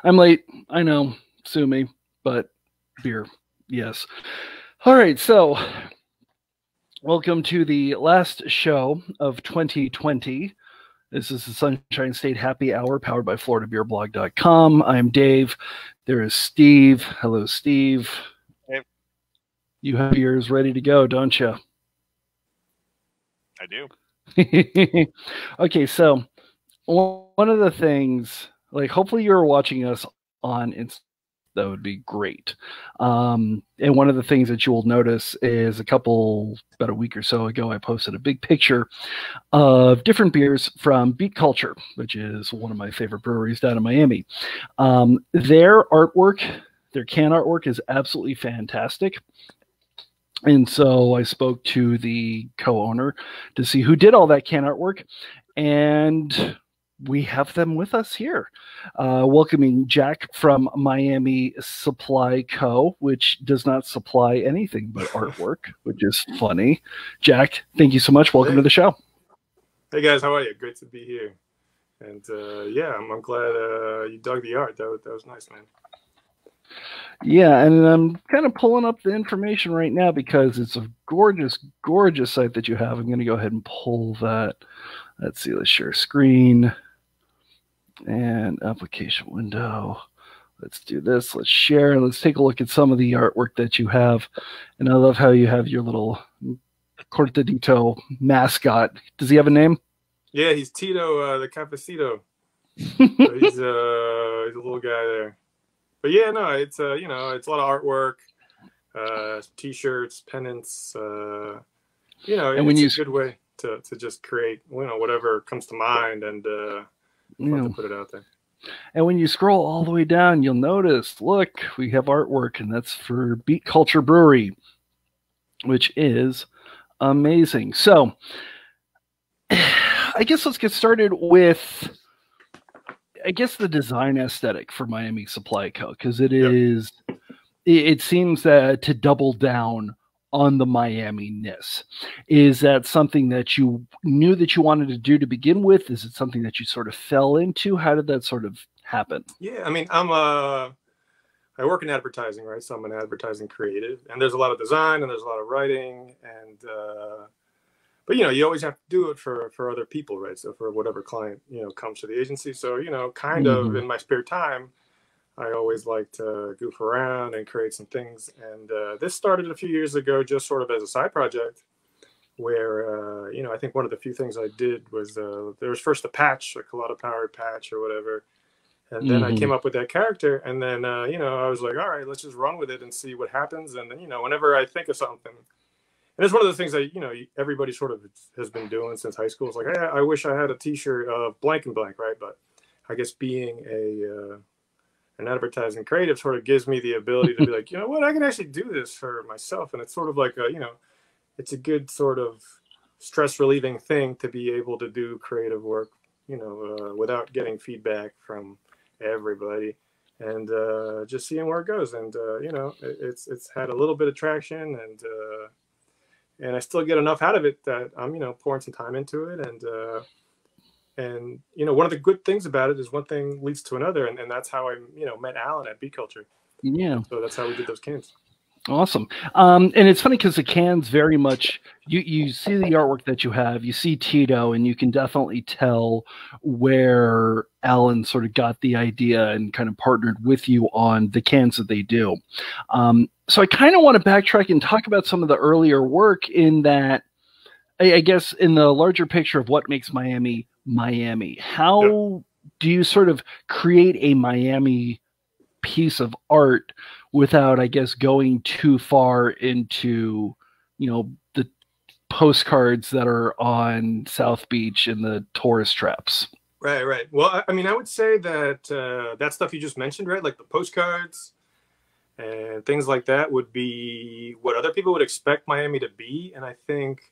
I'm late. I know. Sue me, but beer. Yes. All right. So, welcome to the last show of 2020. This is the Sunshine State Happy Hour powered by FloridaBeerBlog.com. I'm Dave. There is Steve. Hello, Steve. Hey. You have yours ready to go, don't you? I do. Okay, so one of the things, like, hopefully you're watching us on Instagram. That would be great. And one of the things that you will notice is about a week or so ago, I posted a big picture of different beers from Beat Culture, which is one of my favorite breweries down in Miami. Their artwork, their can artwork is absolutely fantastic. And so I spoke to the co-owner to see who did all that can artwork. And we have them with us here. Welcoming Jack from Miami Supply Co., which does not supply anything but artwork, which is funny. Jack, thank you so much. Welcome to the show. Hey guys, how are you? Great to be here. And yeah, I'm glad you dug the art. That was nice, man. Yeah, and I'm kind of pulling up the information right now because it's a gorgeous, gorgeous site that you have. I'm going to go ahead and pull that. Let's see, let's share screen and application window. Let's do this. Let's share. Let's take a look at some of the artwork that you have. And I love how you have your little Cortadito mascot. Does he have a name? Yeah, he's Tito, the Cafecito. So he's a little guy there. But yeah, no, it's it's a lot of artwork, T-shirts, pennants. And it's a good way to just create whatever comes to mind and to put it out there. And when you scroll all the way down, you'll notice, look, we have artwork, and that's for Beat Culture Brewery, which is amazing. So I guess let's get started with, the design aesthetic for Miami Supply Co., because it seems that to double down on the Miami-ness. Is that something that you knew that you wanted to do to begin with? Is it something that you sort of fell into? How did that sort of happen? Yeah, I mean, I work in advertising, right? So I'm an advertising creative, and there's a lot of design and there's a lot of writing, and but you always have to do it for other people, right? So for whatever client comes to the agency. So kind of in my spare time, I always like to goof around and create some things. And this started a few years ago, just sort of as a side project, where I think one of the few things I did was there was first a patch, a Colada powered patch or whatever, and then I came up with that character, and then I was like, all right, let's just run with it and see what happens. And then whenever I think of something. And it's one of the things that, everybody sort of has been doing since high school. It's like, hey, I wish I had a T-shirt of blank and blank, right? But I guess being an advertising creative sort of gives me the ability to be like, you know what, I can actually do this for myself. And it's sort of like, it's a good sort of stress relieving thing to be able to do creative work, without getting feedback from everybody. And just seeing where it goes. And, it's had a little bit of traction, and I still get enough out of it that I'm, pouring some time into it. And one of the good things about it is one thing leads to another. And that's how I, met Alan at Beat Culture. Yeah. So that's how we did those cans. Awesome. And it's funny because the cans very much, you see the artwork that you have, you see Tito, and you can definitely tell where Alan sort of got the idea and kind of partnered with you on the cans that they do. So I kind of want to backtrack and talk about some of the earlier work in that, I guess, in the larger picture of what makes Miami, Miami. How do you sort of create a Miami piece of art without, I guess, going too far into, the postcards that are on South Beach and the tourist traps? Right. Well, I mean, I would say that that stuff you just mentioned, right? Like the postcards and things like that would be what other people would expect Miami to be. And I think,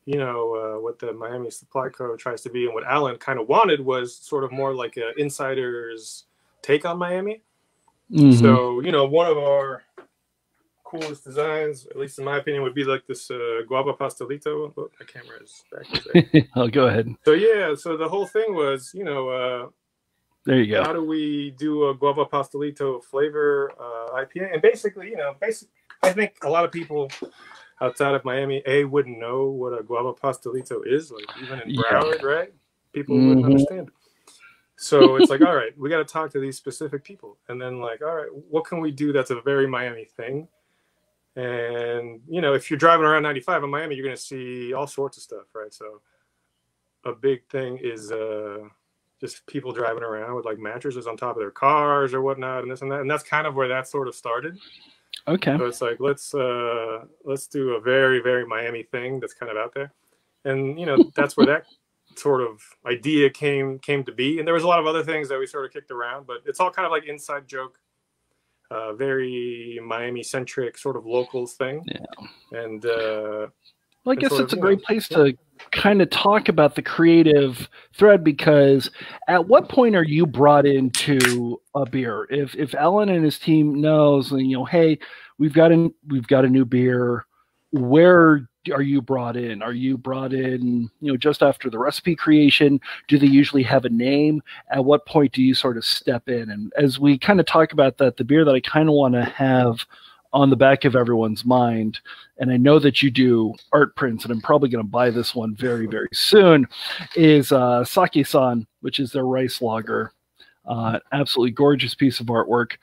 what the Miami Supply Co. tries to be and what Alan kind of wanted was sort of more like an insider's take on Miami. So, one of our coolest designs, at least in my opinion, would be like this guava pastelito. Oh, my camera is back. I'll go ahead. So, yeah, so the whole thing was, There you go. How do we do a guava pastelito flavor IPA? And basically, I think a lot of people outside of Miami, wouldn't know what a guava pastelito is. Like even in Yeah. Broward, right? People wouldn't Hmm. understand. So it's like, all right, we got to talk to these specific people, and then like, all right, what can we do that's a very Miami thing? And if you're driving around 95 in Miami, you're going to see all sorts of stuff, right? So a big thing is just people driving around with like mattresses on top of their cars or whatnot, and this and that, and that's kind of where that sort of started. Okay. So it's like let's do a very very Miami thing that's kind of out there, and that's where that sort of idea came to be. And there was a lot of other things that we sort of kicked around, but it's all kind of like inside joke, very Miami centric sort of locals thing. Yeah. And Well, I guess sort it's of, a great place to kind of talk about the creative thread, because at what point are you brought into a beer? If Alan and his team knows, hey, we've got a new beer, where are you brought in? Are you brought in, just after the recipe creation? Do they usually have a name? At what point do you sort of step in? And as we kind of talk about that, the beer that I kind of want to have on the back of everyone's mind, and I know that you do art prints, and I'm probably going to buy this one very, very soon, is Sake-san, which is their rice lager. Absolutely gorgeous piece of artwork,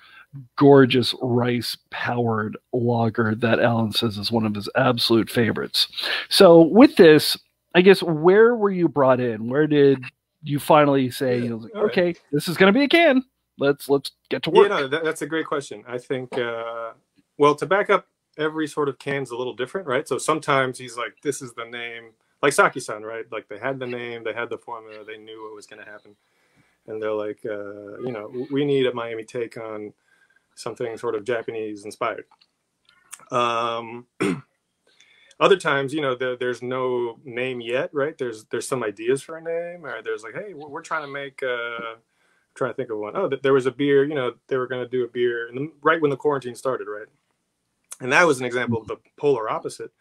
gorgeous rice-powered lager that Alan says is one of his absolute favorites. So with this, I guess, where were you brought in? Where did you finally say, okay, right, this is going to be a can. Let's get to work. Yeah, no, that's a great question. I think, well, to back up, every sort of can's a little different, right? So sometimes he's like, this is the name, like Saki-san, right? Like they had the name, they had the formula, they knew what was going to happen. And they're like, we need a Miami take on something sort of Japanese inspired. Other times, there's no name yet, right? There's some ideas for a name, or there's like, hey, we're trying to make trying to think of one. Oh, there was a beer, they were going to do a beer right when the quarantine started, right? And that was an example of the polar opposite.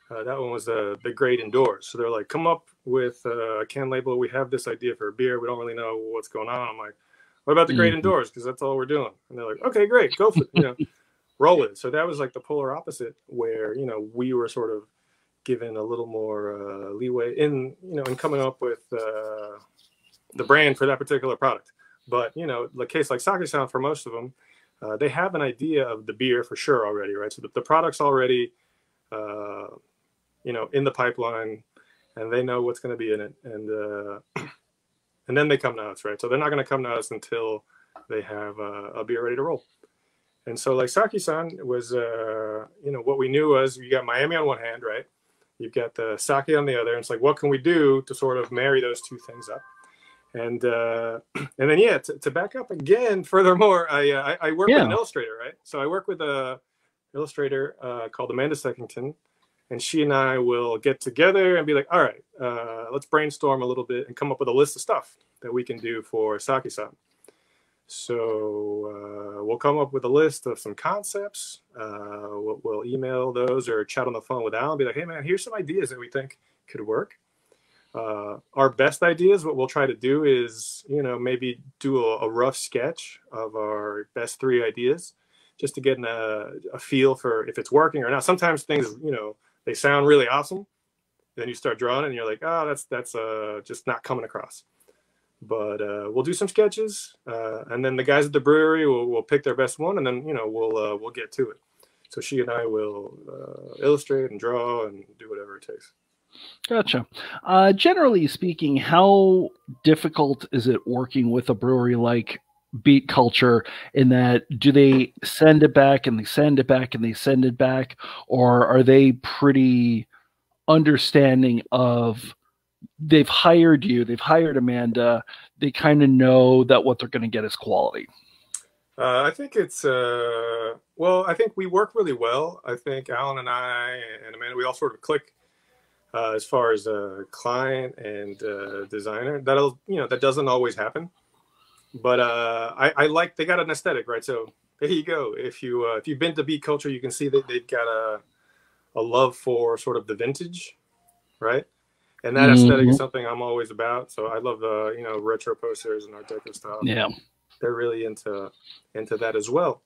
That one was the Great Indoors. So they're like, come up with a can label. We have this idea for a beer. We don't really know what's going on. I'm like, what about the Great Indoors? Because that's all we're doing. And they're like, okay, great, go for it. Roll it. So that was like the polar opposite, where we were sort of given a little more leeway in coming up with the brand for that particular product. But the case like Sake-san, for most of them, they have an idea of the beer for sure already, right? So the product's already in the pipeline, and they know what's going to be in it, and then they come to us, right? So they're not going to come to us until they have a beer ready to roll. And so like Saki-san was, what we knew was you got Miami on one hand, right? You've got the sake on the other. And it's like, what can we do to sort of marry those two things up? And then to back up again, furthermore, I work with an illustrator, right? So I work with a illustrator called Amanda Seckington, and she and I will get together and be like, all right, let's brainstorm a little bit and come up with a list of stuff that we can do for Saki-san. So we'll come up with a list of some concepts. We'll email those or chat on the phone with Alan, be like, hey man, here's some ideas that we think could work. Our best ideas, what we'll try to do is, maybe do a rough sketch of our best 3 ideas, just to get a feel for if it's working or not. Sometimes things, they sound really awesome. Then you start drawing and you're like, oh, that's just not coming across. But we'll do some sketches, and then the guys at the brewery will pick their best one, and then we'll get to it. So she and I will illustrate and draw and do whatever it takes. Gotcha. Generally speaking, how difficult is it working with a brewery like Beat Culture, in that do they send it back and they send it back and they send it back, or are they pretty understanding of they've hired you, they've hired Amanda, they kind of know that what they're going to get is quality? I think it's, I think we work really well. I think Alan and I and Amanda, we all sort of click as far as client and designer. That doesn't always happen. But I like, they got an aesthetic, right? So there you go. If you've been to Beat Culture, you can see that they've got a love for sort of the vintage, right? And that aesthetic is Hmm. something I'm always about. So I love the, you know, retro posters and Art Deco stuff, and Yeah. they're really into that as well.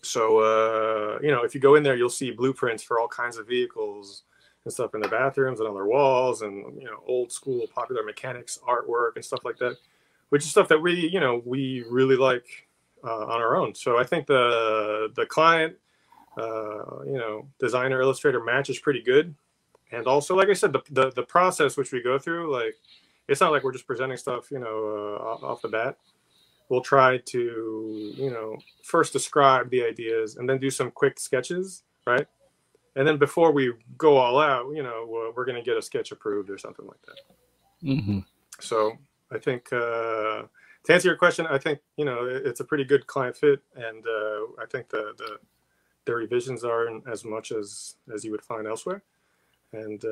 So you know, if you go in there, you'll see blueprints for all kinds of vehicles and stuff in the bathrooms and on their walls, and you know, old school popular mechanics artwork and stuff like that, which is stuff that we, you know, we really like on our own. So I think the client, you know, designer illustrator match is pretty good. And also, like I said, the process which we go through, like, it's not like we're just presenting stuff, you know, off the bat. We'll try to, you know, first describe the ideas and then do some quick sketches, right? And then before we go all out, you know, we're going to get a sketch approved or something like that. Hmm. So I think to answer your question, I think, you know, it's a pretty good client fit, and I think the revisions aren't as much as you would find elsewhere, and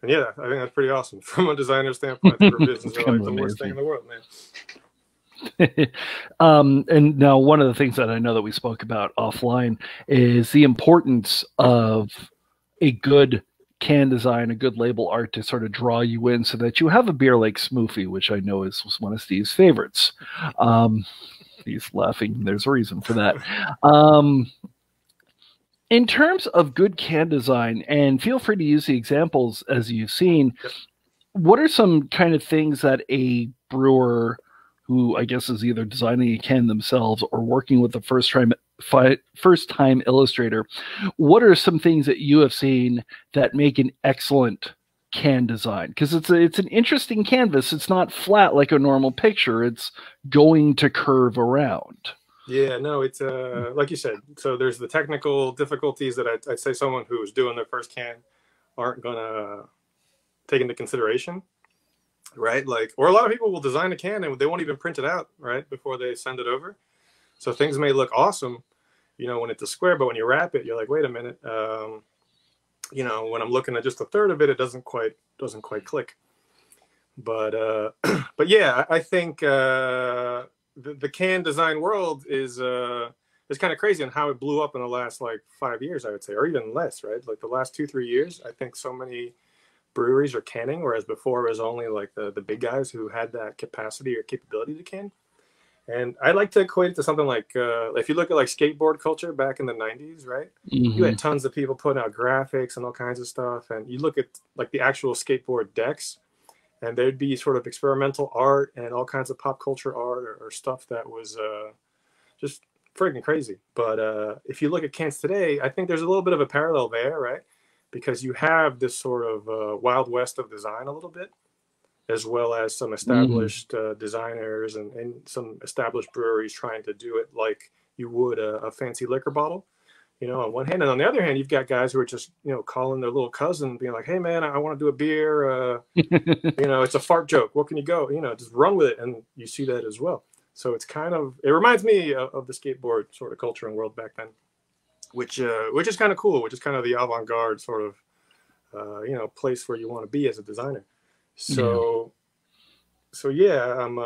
yeah, I think that's pretty awesome. From a designer standpoint, I think revisions It's are kind like of the worst thing in amazing. the world, man. And now one of the things that I know that we spoke about offline is the importance of a good can design, a good label art to sort of draw you in so that you have a beer like Smoofy, which I know is one of Steve's favorites. Um, he's laughing. There's a reason for that. Um, in terms of good can design, and feel free to use the examples as you've seen, Yep. what are some kind of things that a brewer who I guess is either designing a can themselves or working with a first time illustrator, what are some things that you have seen that make an excellent can design? Because it's an interesting canvas. It's not flat like a normal picture. It's going to curve around. Yeah, no, it's like you said. So there's the technical difficulties that I'd say someone who is doing their first can aren't gonna take into consideration, right? Like, or a lot of people will design a can and they won't even print it out, right, before they send it over. So things may look awesome, you know, when it's a square, but when you wrap it, you're like, wait a minute, you know, when I'm looking at just a third of it, it doesn't quite click. But but yeah, I think the can design world is kind of crazy, and how it blew up in the last like 5 years, I would say, or even less, right? Like the last 2 3 years, I think so many breweries are canning, whereas before it was only like the big guys who had that capacity or capability to can. And I like to equate it to something like if you look at like skateboard culture back in the 90s, right? You Hmm. had tons of people putting out graphics and all kinds of stuff. And you look at like the actual skateboard decks, and there'd be sort of experimental art and all kinds of pop culture art, or stuff that was just freaking crazy. But if you look at cans today, I think there's a little bit of a parallel there, right? Because you have this sort of wild west of design a little bit, as well as some Hmm. established designers and some established breweries trying to do it like you would a fancy liquor bottle, you know, on one hand. And on the other hand, you've got guys who are just, you know, calling their little cousin, being like, hey, man, I want to do a beer. You know, it's a fart joke. What can you go? You know, just run with it. And you see that as well. So it's kind of, it reminds me of the skateboard sort of culture and world back then, which is kind of cool, which is kind of the avant garde sort of, you know, place where you want to be as a designer. Yeah. So yeah, I'm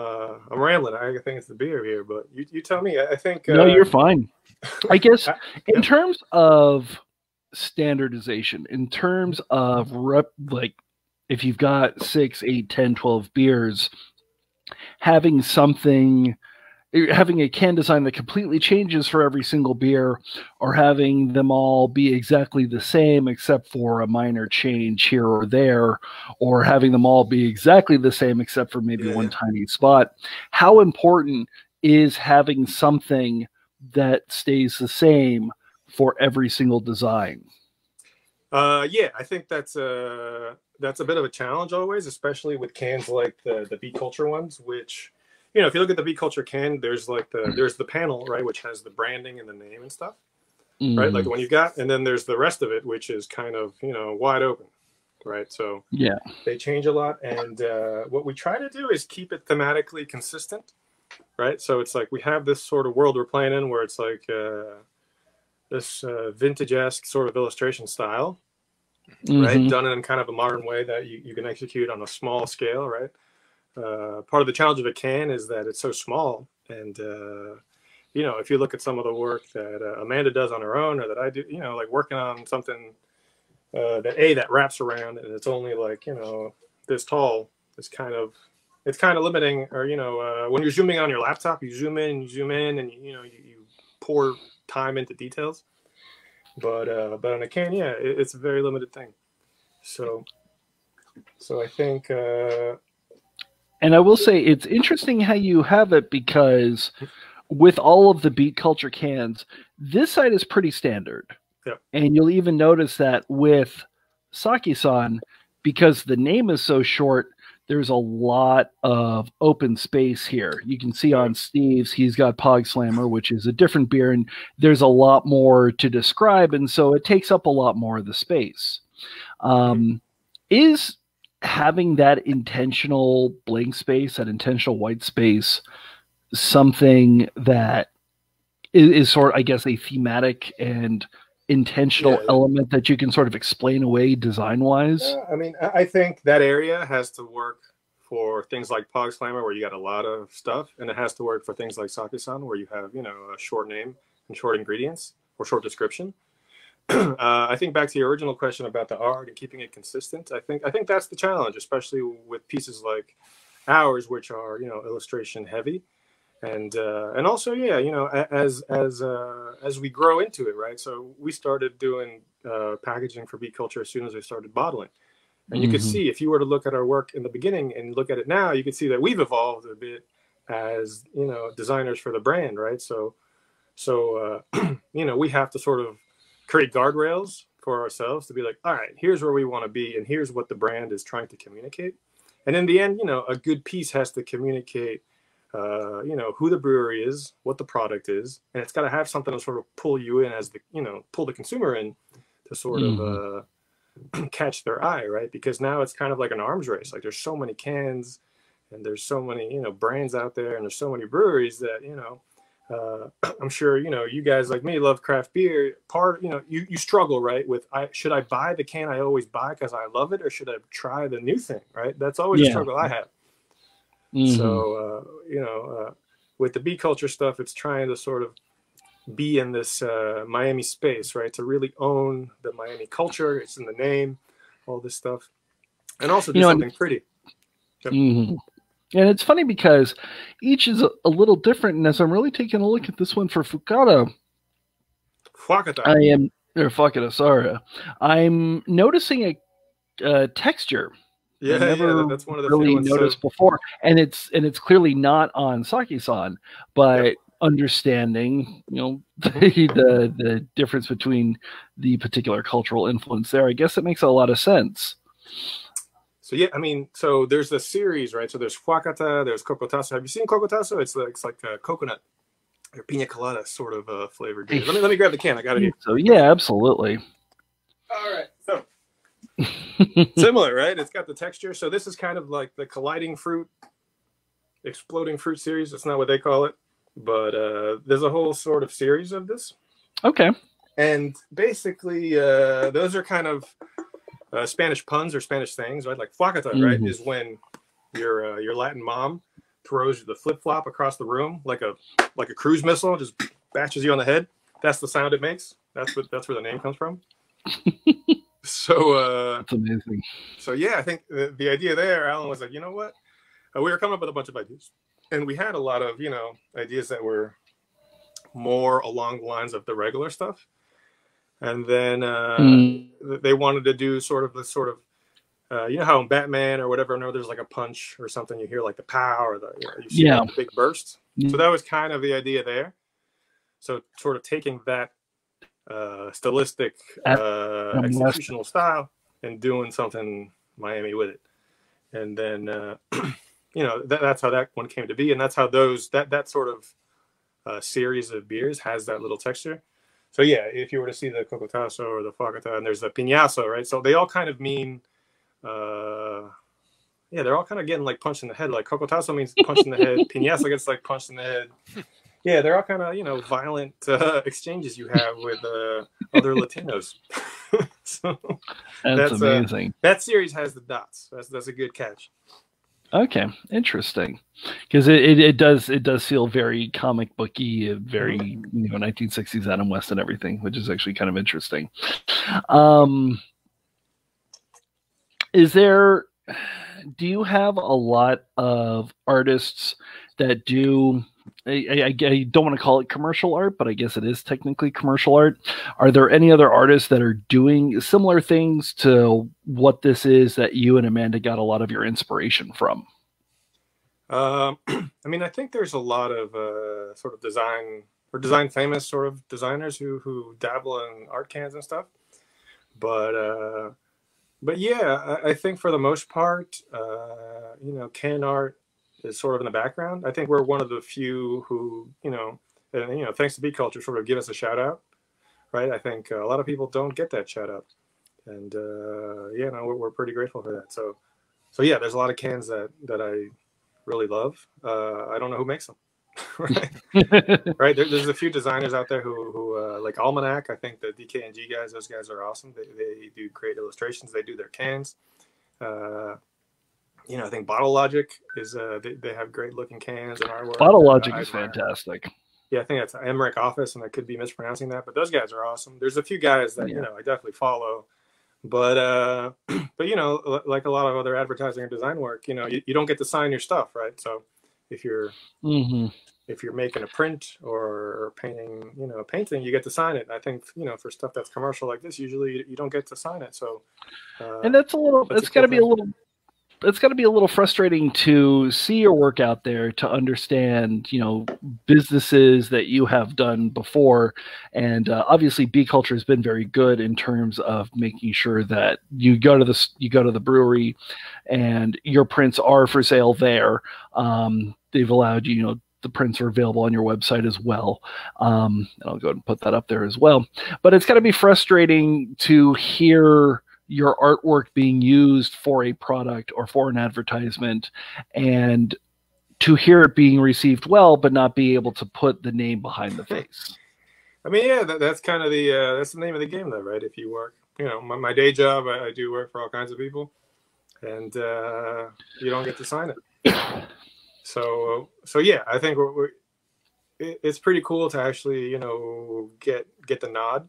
rambling. I think it's the beer here, but you tell me. I think No, you're fine. I guess I, in yep, terms of standardization, in terms of like if you've got 6, 8, 10, 12 beers, having something, having a can design that completely changes for every single beer, or having them all be exactly the same except for a minor change here or there, or having them all be exactly the same except for maybe yeah, one yeah. tiny spot. How important is having something that stays the same for every single design? Yeah, I think that's a bit of a challenge always, especially with cans like the B culture ones. Which, you know, if you look at the B culture can, there's the panel, right, which has the branding and the name and stuff, right, like Mm, the one you've got, and then there's the rest of it, which is kind of, you know, wide open, right? So yeah. they change a lot, and what we try to do is keep it thematically consistent, right? So it's like we have this sort of world we're playing in where it's like this vintage-esque sort of illustration style, right? Hmm. Done in kind of a modern way that you can execute on a small scale, right? Part of the challenge of a can is that it's so small, and you know, if you look at some of the work that Amanda does on her own, or that I do, you know, like working on something that wraps around, and it's only like, this tall. It's kind of limiting. Or when you're zooming on your laptop, you zoom in, you zoom in, and you pour time into details. But on a can, yeah, it's a very limited thing. So I think. And I will say it's interesting how you have it, because with all of the beat culture cans, this side is pretty standard. Yep. And you'll even notice that with Saki-san, because the name is so short, there's a lot of open space here. You can see on Steve's, he's got Pog Slammer, which is a different beer, and there's a lot more to describe, and so it takes up a lot more of the space. Is having that intentional blank space, that intentional white space, something that is sort of, I guess, a thematic and intentional element that you can sort of explain away design-wise? I mean, I think that area has to work for things like Pog Slammer, where you got a lot of stuff, and it has to work for things like Sake-san, where you have, a short name and short ingredients or short description. I think back to your original question about the art and keeping it consistent. I think that's the challenge, especially with pieces like ours, which are, illustration heavy. And also, as we grow into it, right? So we started doing packaging for beat culture as soon as we started bottling, and you could see, if you were to look at our work in the beginning and look at it now, you could see that we've evolved a bit as designers for the brand, right? So we have to sort of create guardrails for ourselves to be like, all right, here's where we want to be, and here's what the brand is trying to communicate. And in the end, a good piece has to communicate who the brewery is, what the product is, and it's got to have something to sort of pull you in, as pull the consumer in, to sort of catch their eye, right? Because now it's kind of like an arms race. Like, there's so many cans, and there's so many brands out there, and there's so many breweries that I'm sure you guys like me love craft beer. You struggle, right, with should I buy the can I always buy because I love it, or should I try the new thing, right? That's always a struggle I have. So, with the beat culture stuff, it's trying to sort of be in this Miami space, right? To really own the Miami culture. It's in the name, all this stuff. And also do something pretty. Yep. And it's funny because each is a little different. And as I'm really taking a look at this one for Fukata, I'm noticing a texture. That's one of the really noticed before, and it's clearly not on Saki-san, but understanding the difference between the particular cultural influence there, I guess it makes a lot of sense. So I mean, so there's a series, right? So there's Fuakata, there's Kokotaso. Have you seen Kokotaso? It's like a coconut or pina colada sort of flavored beer. Let me grab the can. I got it here. So yeah, absolutely. All right, so. Similar, right? It's got the texture. So this is kind of like the colliding fruit, exploding fruit series. That's not what they call it, but there's a whole sort of series of this. Okay. And basically, those are kind of Spanish puns or Spanish things, right? Like flacata, right, is when your Latin mom throws the flip flop across the room like a cruise missile, just bashes you on the head. That's the sound it makes. That's where the name comes from. So that's amazing. So I think the idea there, Alan, was like, you know what? We were coming up with a bunch of ideas, and we had a lot of ideas that were more along the lines of the regular stuff, and then they wanted to do sort of how in Batman or whatever, there's like a punch or something, you hear like the pow or you see like the big bursts. So that was kind of the idea there. So sort of taking that stylistic executional style and doing something Miami with it, and then that's how that one came to be, and that's how that sort of series of beers has that little texture. So if you were to see the Kokotaso or the Fagata, and there's the Piñazo, right? So they all kind of mean they're all kind of getting like punched in the head. Like Kokotaso means punched in the head, Piñazo gets like punched in the head. Yeah, they're all kind of, violent exchanges you have with other Latinos. So that's amazing. That series has the dots. That's a good catch. Okay, interesting. Because it does feel very comic booky, very 1960s Adam West and everything, which is actually kind of interesting. Is there, do you have a lot of artists that do, I don't want to call it commercial art, but I guess it is technically commercial art. Are there any other artists that are doing similar things to what this is that you and Amanda got a lot of your inspiration from? I mean, I think there's a lot of sort of design or design famous sort of designers who dabble in art cans and stuff. But yeah, I think for the most part, can art is sort of in the background. I think we're one of the few who, and, thanks to Beat Culture, sort of give us a shout out, right? I think a lot of people don't get that shout out, and yeah, no, we're pretty grateful for that. So yeah, there's a lot of cans that I really love. I don't know who makes them. Right, right. There's a few designers out there who like Almanac. I think the DKNG guys, those guys are awesome. They do great illustrations. They do their cans. Uh, I think Bottle Logic is they have great looking cans and artwork. Bottle Logic is fantastic. Yeah, I think that's Emmerich Office, and I could be mispronouncing that, but those guys are awesome. There's a few guys that I definitely follow, but like a lot of other advertising or design work, you don't get to sign your stuff, right? So if you're if you're making a print or painting, a painting, you get to sign it. I think, for stuff that's commercial like this, usually you don't get to sign it. So, and that's a little, it's got to be a little, it's got to be a little frustrating to see your work out there, to understand, businesses that you have done before. And obviously B Culture has been very good in terms of making sure that you go to the brewery and your prints are for sale there. They've allowed you, the prints are available on your website as well. And I'll go ahead and put that up there as well. But it's got to be frustrating to hear your artwork being used for a product or for an advertisement, and to hear it being received well, but not be able to put the name behind the face. I mean, yeah, that's kind of that's the name of the game, though, right? If you work, my day job, I do work for all kinds of people, and you don't get to sign it. So yeah, I think it's pretty cool to actually, get the nod,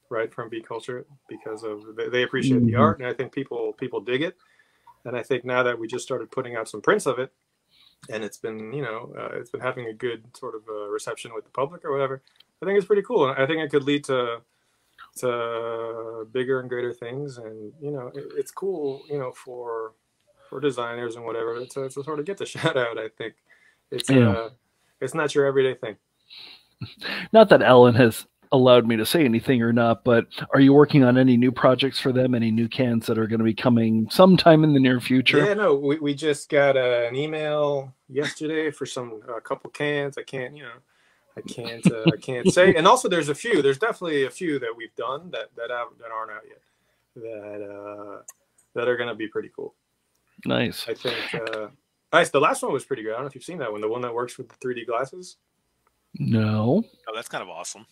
right, from Beat Culture, because they appreciate the art, and I think people dig it. And I think now that we just started putting out some prints of it, and it's been it's been having a good sort of reception with the public or whatever, I think it's pretty cool, and I think it could lead to bigger and greater things. And it's cool, for designers and whatever, to sort of get the shout out. I think it's not your everyday thing. Not that Ellen has allowed me to say anything or not, but are you working on any new projects for them? Any new cans that are going to be coming sometime in the near future? Yeah, no, we just got an email yesterday for a couple cans. I can't say. And also, there's definitely a few that we've done that aren't out yet, that are going to be pretty cool. Nice. I think. Nice. The last one was pretty good. I don't know if you've seen that one. The one that works with the 3D glasses. No. Oh, that's kind of awesome.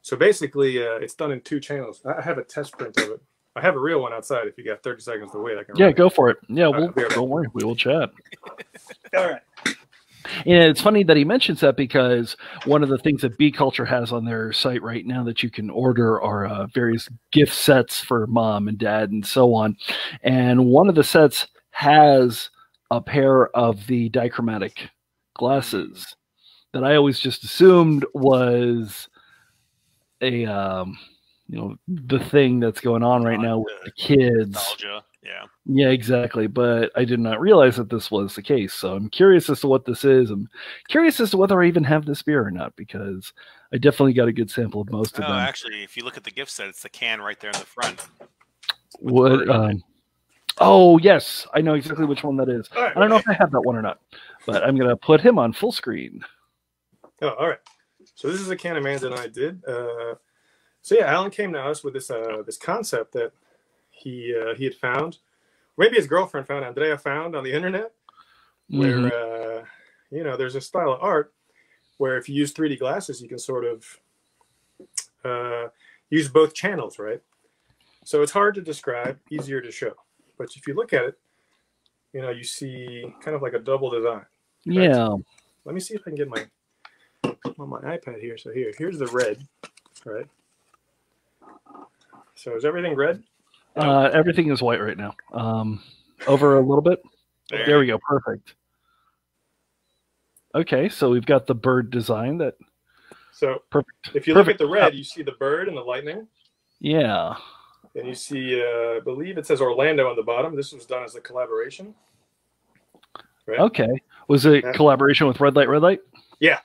So basically, it's done in 2 channels. I have a test print of it. I have a real one outside. If you got 30 seconds to wait, I can. Yeah, go for it. Yeah, don't worry. We will chat. All right. And it's funny that he mentions that, because one of the things that B Culture has on their site right now that you can order are various gift sets for mom and dad and so on. And one of the sets has a pair of the dichromatic glasses that I always just assumed was a the thing that's going on right now with the kids. Nostalgia. Yeah, exactly. But I did not realize that this was the case. So I'm curious as to what this is. I'm curious as to whether I even have this beer or not, because I definitely got a good sample of most of them. Actually, if you look at the gift set, it's the can right there in the front. What? Oh, yes. I know exactly which one that is. Right, I don't know if I have that one or not, but I'm going to put him on full screen. Oh, all right. So this is a can Amanda and I did. So yeah, Alan came to us with this concept that he had found, maybe his girlfriend found, Andrea found on the internet, where there's a style of art where if you use 3D glasses, you can sort of use both channels, right? So it's hard to describe, easier to show. But if you look at it, you see kind of like a double design. Right? Yeah. Let me see if I can get on my iPad here. So here's the red, right? So is everything red? Everything is white right now. Over a little bit. There we go. Perfect. Okay, so we've got the bird design that. So perfect. If you look at the red, you see the bird and the lightning. Yeah. And you see, I believe it says Orlando on the bottom. This was done as a collaboration. Right? Okay. Was it collaboration with Red Light, Red Light? Yeah.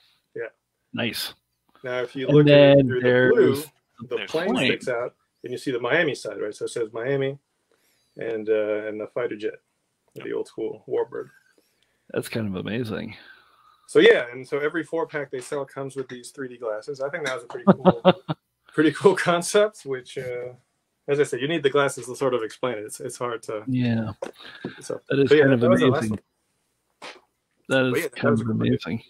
Nice. Now, if you look at it through the blue, the plane plane sticks out, and you see the Miami side, right? So it says Miami, and the fighter jet, the old school warbird. That's kind of amazing. So yeah, and so every 4-pack they sell comes with these 3D glasses. I think that was a pretty cool concept. Which, as I said, you need the glasses to sort of explain it. It's hard to. Yeah. So, that is kind of amazing. That is kind of amazing.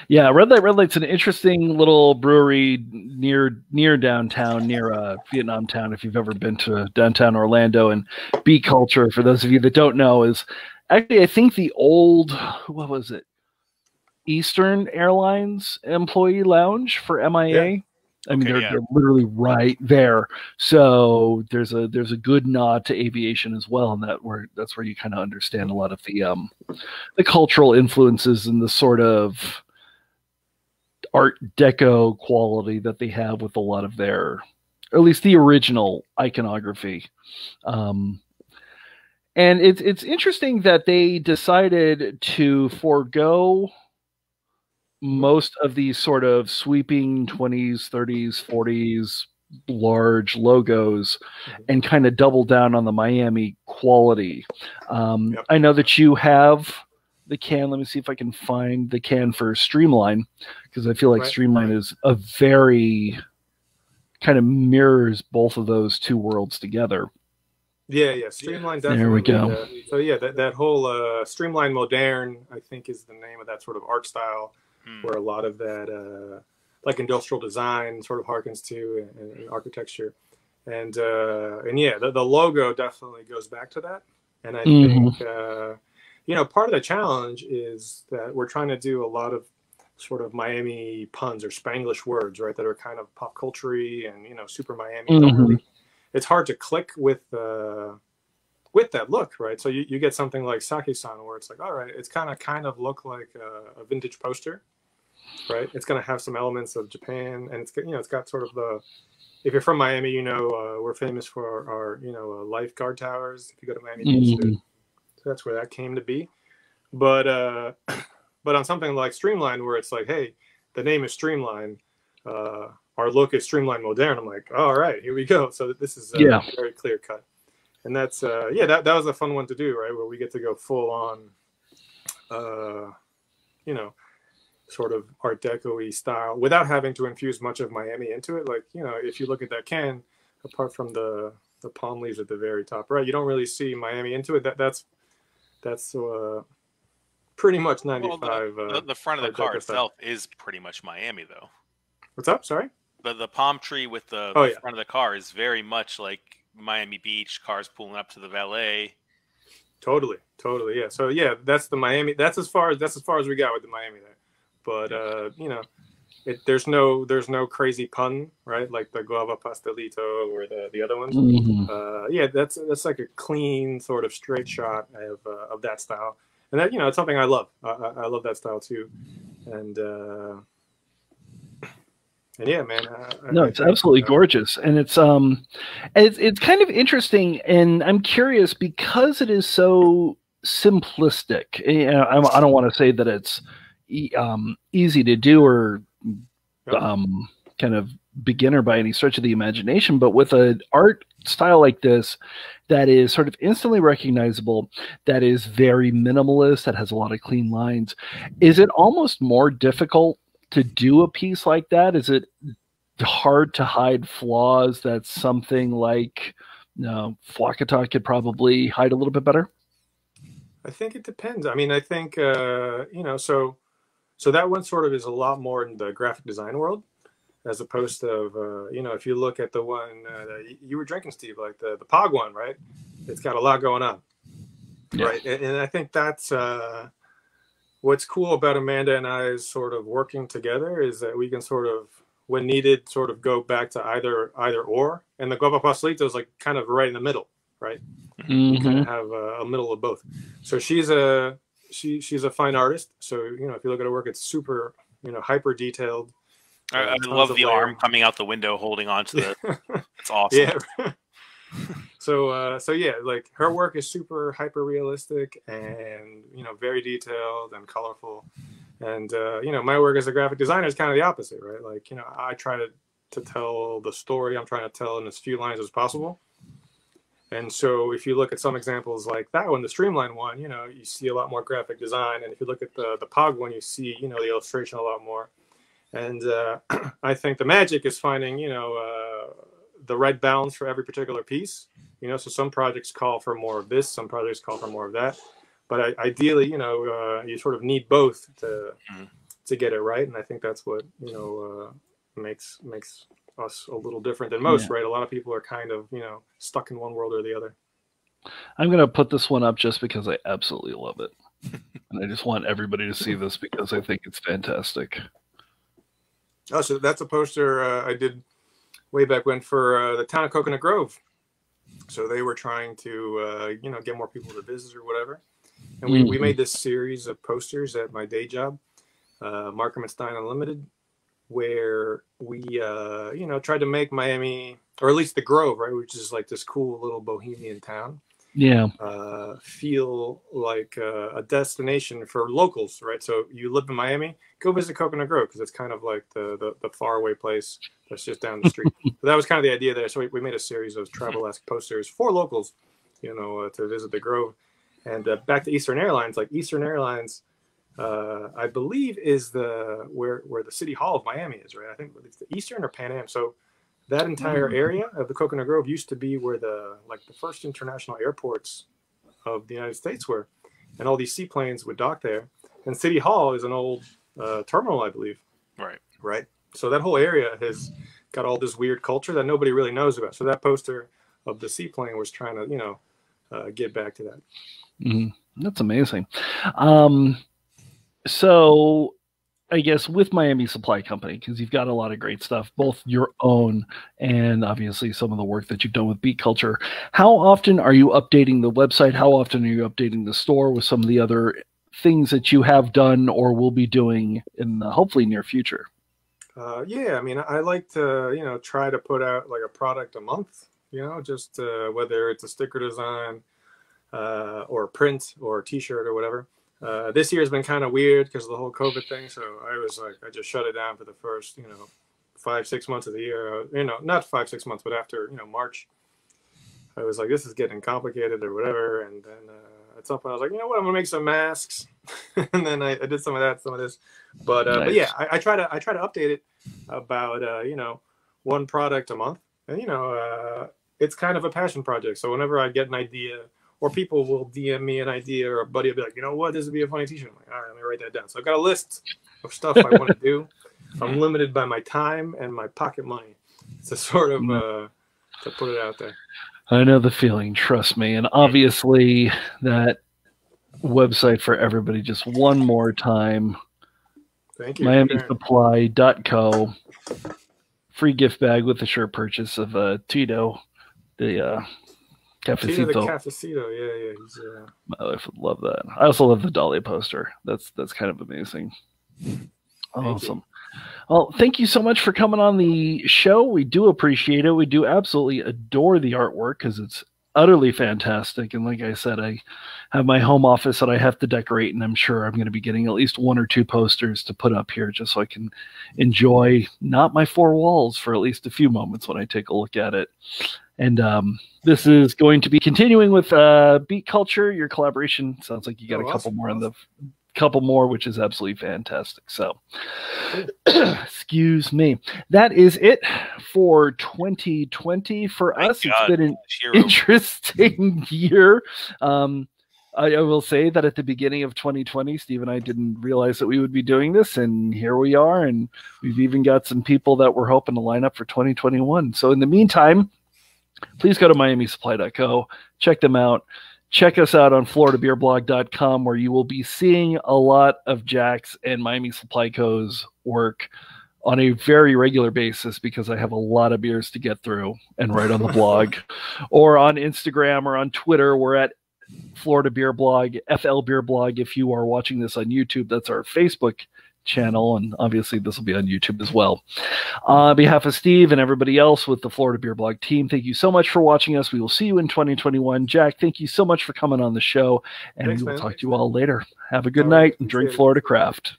Yeah, Red Light's an interesting little brewery near downtown, near Vietnam Town. If you've ever been to downtown Orlando, and B Culture, for those of you that don't know, is actually, I think, the old, what was it, Eastern Airlines employee lounge for MIA. Yeah. I mean, they're literally right there. So there's a good nod to aviation as well, and that's where you kind of understand a lot of the cultural influences and the sort of Art Deco quality that they have with a lot of their, or at least the original iconography. And it's interesting that they decided to forego most of these sort of sweeping 20s, 30s, 40s large logos and kind of double down on the Miami quality. I know that you have the can. Let me see if I can find the can for Streamline, because I feel like Streamline is a very kind of mirrors both of those two worlds together. Yeah, Streamline definitely. There we go. So yeah, that whole Streamline Moderne, I think, is the name of that sort of art style, where a lot of that like industrial design sort of harkens to, and architecture, and yeah, the logo definitely goes back to that. And I think part of the challenge is that we're trying to do a lot of sort of Miami puns or Spanglish words, right, that are kind of pop culture-y and super Miami. Really, it's hard to click with that look, right? So you get something like Sake-san, where it's like, all right, it's kind of look like a vintage poster, right? It's going to have some elements of Japan, and it's got sort of the, if you're from Miami, we're famous for our lifeguard towers. If you go to Miami Beach, so that's where that came to be. But on something like Streamline, where it's like, hey, the name is Streamline, our look is Streamline Moderne. I'm like, all right, here we go. So this is very clear cut. And that's that was a fun one to do, right? Where we get to go full on, sort of Art Deco-y style without having to infuse much of Miami into it. Like, if you look at that can, apart from the palm leaves at the very top right, you don't really see Miami into it. That's pretty much 95. Well, the front of the car itself is pretty much Miami, though. What's up? Sorry? The palm tree with the front of the car is very much like Miami Beach, cars pulling up to the valet. Totally, yeah. So yeah, that's the Miami. That's as far as we got with the Miami there. But there's no crazy pun, right? Like the guava pastelito or the other ones. That's like a clean sort of straight shot of that style, and that it's something I love. I love that style too, and yeah, man. It's absolutely gorgeous, and it's kind of interesting, and I'm curious because it is so simplistic. I don't want to say that it's easy to do or kind of beginner by any stretch of the imagination, but with an art style like this that is sort of instantly recognizable, that is very minimalist, that has a lot of clean lines, is it almost more difficult to do a piece like that? Is it hard to hide flaws that something like Flakata could probably hide a little bit better? I think it depends. I mean, I think so that one sort of is a lot more in the graphic design world, as opposed to if you look at the one that you were drinking, Steve, like the Pog one, right? It's got a lot going on, right? And I think that's what's cool about Amanda and I's sort of working together, is that we can sort of when needed, sort of go back to either or. And the Guava Pastelito is like kind of right in the middle, right? You kind of have a middle of both. So she's a fine artist. So, you know, if you look at her work, it's super, you know, hyper detailed. I love the arm coming out the window holding on to the. It's awesome. Yeah. So yeah, like her work is super hyper realistic and, you know, very detailed and colorful. And you know, my work as a graphic designer is kind of the opposite, right? Like, you know, I try to tell the story I'm trying to tell in as few lines as possible. And so if you look at some examples like that one, the Streamline one, you know, you see a lot more graphic design. And if you look at the Pog one, you see, you know, the illustration a lot more. And I think the magic is finding, you know, the right balance for every particular piece. You know, so some projects call for more of this, some projects call for more of that. But ideally, you know, you sort of need both to get it right. And I think that's what, you know, makes us a little different than most, right? A lot of people are kind of, you know, stuck in one world or the other. I'm going to put this one up just because I absolutely love it. And I just want everybody to see this because I think it's fantastic. Oh, so that's a poster I did way back when for the town of Coconut Grove. So they were trying to, you know, get more people to visit or whatever. And we made this series of posters at my day job, Markham and Stein Unlimited, where we, you know, tried to make Miami, or at least the Grove, right, which is like this cool little bohemian town, feel like a destination for locals, right? So you live in Miami, go visit Coconut Grove because it's kind of like the faraway place that's just down the street. So that was kind of the idea there. So we made a series of travel-esque posters for locals, you know, to visit the Grove. And back to Eastern Airlines, like Eastern Airlines, I believe is where the City Hall of Miami is, right? I think it's the Eastern or Pan Am. So that entire area of the Coconut Grove used to be where the first international airports of the United States were, and all these seaplanes would dock there. And City Hall is an old terminal, I believe. Right. So that whole area has got all this weird culture that nobody really knows about. So that poster of the seaplane was trying to, you know, get back to that. That's amazing. So I guess with Miami Supply Company, because you've got a lot of great stuff, both your own and obviously some of the work that you've done with Beat Culture, how often are you updating the website? How often are you updating the store with some of the other things that you have done or will be doing in the hopefully near future? Yeah, I mean, I like to, you know, try to put out like a product a month, you know, just whether it's a sticker design or a print or a t-shirt or whatever. This year has been kind of weird because of the whole COVID thing. So I was like, I just shut it down for the first, you know, 5-6 months of the year, you know, not 5-6 months, but after, you know, March, I was like, this is getting complicated or whatever. And then at some point I was like, you know what, I'm gonna make some masks. And then I did some of that, some of this, but yeah, I try to update it about, you know, one product a month. And, you know, it's kind of a passion project. So whenever I get an idea, or people will DM me an idea, or a buddy will be like, you know what, this would be a funny t-shirt. I'm like, all right, let me write that down. So I've got a list of stuff I want to do. I'm limited by my time and my pocket money. It's a sort of to put it out there. I know the feeling, trust me. And obviously that website for everybody, just one more time. Thank you. MiamiSupply.co. Free gift bag with the shirt purchase of Tito, the Cafecito. The Cafecito, yeah. My wife would love that. I also love the Dolly poster. That's kind of amazing. Awesome. Well, thank you so much for coming on the show. We do appreciate it. We do absolutely adore the artwork because it's utterly fantastic. And like I said, I have my home office that I have to decorate, and I'm sure I'm going to be getting at least 1 or 2 posters to put up here just so I can enjoy not my 4 walls for at least a few moments when I take a look at it. And this is going to be continuing with Beat Culture. Your collaboration sounds like you got a couple more in the couple more, which is absolutely fantastic. So, excuse me. That is it for 2020 for us. It's been an interesting year. I will say that at the beginning of 2020, Steve and I didn't realize that we would be doing this, and here we are. And we've even got some people that we're hoping to line up for 2021. So in the meantime, please go to MiamiSupply.co, check them out. Check us out on FloridaBeerBlog.com, where you will be seeing a lot of Jack's and Miami Supply Co.'s work on a very regular basis because I have a lot of beers to get through and write on the blog or on Instagram or on Twitter. We're at Florida Beer Blog, FL Beer Blog. If you are watching this on YouTube, that's our Facebook channel, and obviously this will be on YouTube as well. On behalf of Steve and everybody else with the Florida Beer Blog team, thank you so much for watching us. We will see you in 2021. Jack, thank you so much for coming on the show, and we will talk to you all later. Have a good night and drink Florida Craft.